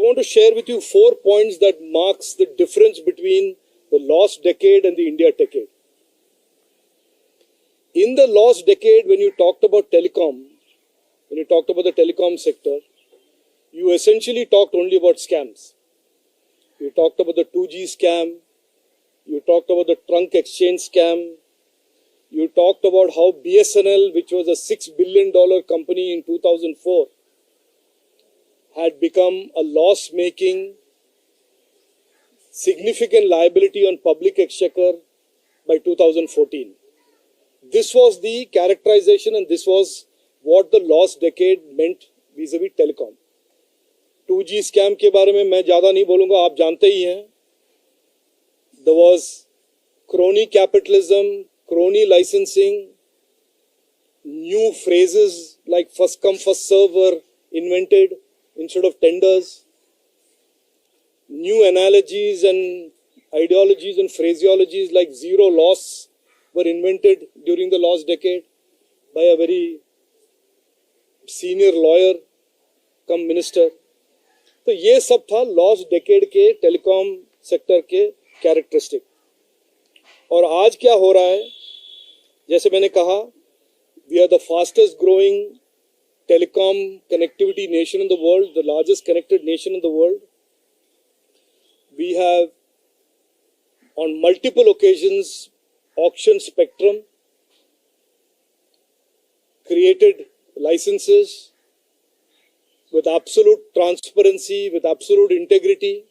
want to share with you 4 points that marks the difference between the lost decade and the India decade. In the lost decade, when you talked about telecom, when you talked about the telecom sector, you essentially talked only about scams. You talked about the 2G scam, you talked about the trunk exchange scam, you talked about how BSNL, which was a $6 billion company in 2004, had become a loss-making, significant liability on public exchequer by 2014. This was the characterization and this was what the lost decade meant vis-a-vis telecom. 2G scam के बारे में मैं ज़्यादा नहीं बोलूँगा, आप जानते ही हैं. There was crony capitalism, crony licensing, new phrases like first come first serve were invented instead of tenders. New analogies and ideologies and phraseologies like zero loss were invented during the last decade by a very senior lawyer come minister. तो ये सब था lost decade के telecom sector के characteristic. और आज क्या हो रहा है, जैसे मैंने कहा, we are the fastest growing telecom connectivity nation in the world, the largest connected nation in the world. We have on multiple occasions auctioned spectrum, created licenses with absolute transparency, with absolute integrity.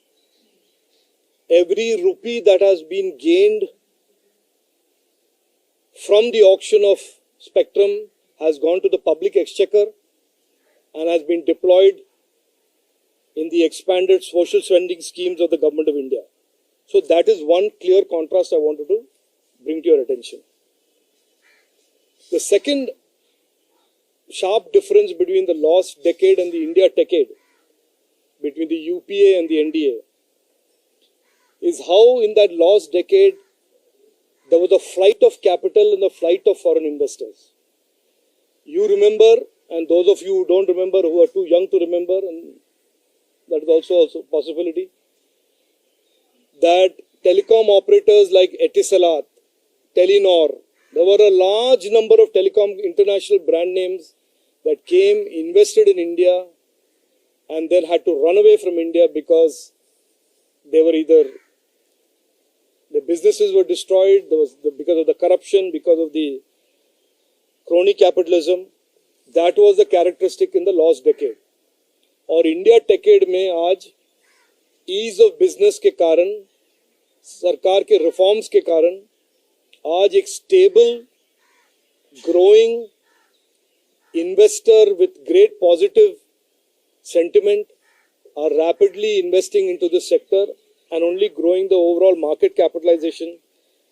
Every rupee that has been gained from the auction of spectrum has gone to the public exchequer and has been deployed in the expanded social spending schemes of the government of India. So that is one clear contrast I wanted to bring to your attention. The second sharp difference between the lost decade and the India decade, between the UPA and the NDA, is how in that lost decade there was a flight of capital and the flight of foreign investors. You remember, and those of you who don't remember, who are too young to remember, and that is also a possibility, that telecom operators like Etisalat, Telenor, there were a large number of telecom international brand names that came, invested in India, and then had to run away from India because they were either, the businesses were destroyed, because of the corruption, because of the crony capitalism. That was the characteristic in the last decade. और India decade में आज ease of business के कारण, सरकार के reforms के कारण आज एक stable, growing investor with great positive sentiment are rapidly investing into this sector and only growing the overall market capitalization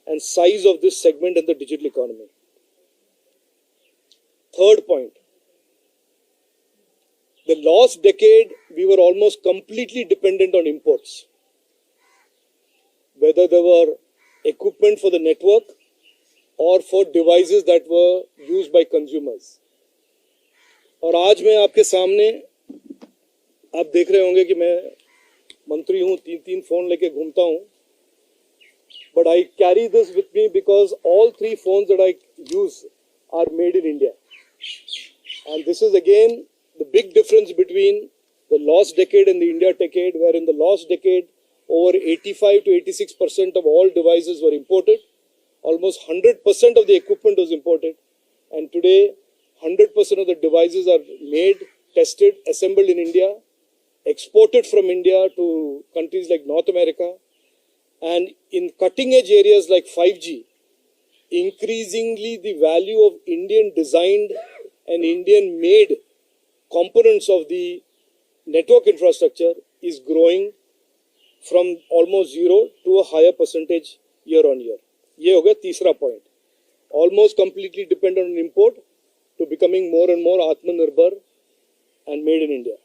and size of this segment in the digital economy. Third point, the last decade we were almost completely dependent on imports, whether they were equipment for the network or for devices that were used by consumers. और आज मैं आपके सामने, आप देख रहे होंगे कि मैं मंत्री हूँ, 3 फोन लेके घूमता हूँ, but I carry this with me because all 3 phones that I use are made in India. And this is again the big difference between the last decade and the India decade, where in the last decade over 85 to 86% of all devices were imported, almost 100% of the equipment was imported, and today 100% of the devices are made, tested, assembled in India, exported from India to countries like North America, and in cutting edge areas like 5G, increasingly the value of Indian designed and Indian made components of the network infrastructure is growing from almost 0 to a higher percentage year on year. ये हो गया तीसरा point. Almost completely dependent on import to becoming more and more Atmanirbhar and made in India.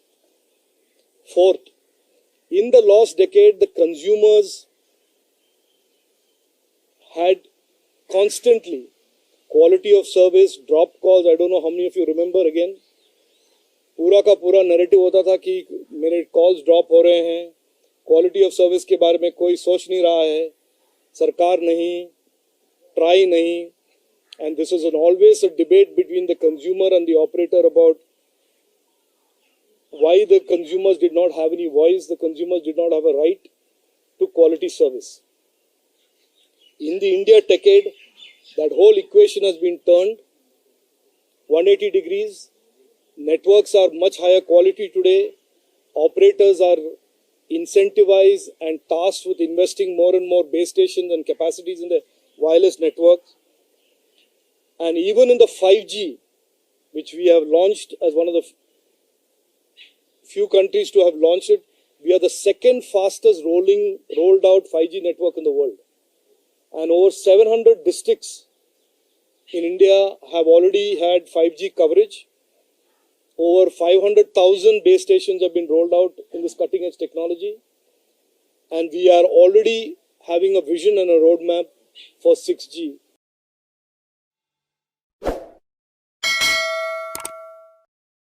Fourth, in the last decade, the consumers had constantly quality of service, drop calls. I don't know how many of you remember again. पूरा का पूरा narrative होता था कि मेरे calls drop हो रहे हैं, क्वालिटी ऑफ सर्विस के बारे में कोई सोच नहीं रहा है, सरकार नहीं, ट्राई नहीं, and this is always a debate between the consumer and the operator about why the consumers did not have any voice, the consumers did not have a right to quality service. In the India decade, that whole equation has been turned 180 degrees. Networks are much higher quality today. Operators are incentivized and tasked with investing more and more base stations and capacities in the wireless networks. And even in the 5G, which we have launched as one of the few countries to have launched it, we are the second fastest rolled out 5G network in the world. And over 700 districts in India have already had 5G coverage. Over 500,000 base stations have been rolled out in this cutting edge technology. And we are already having a vision and a roadmap for 6G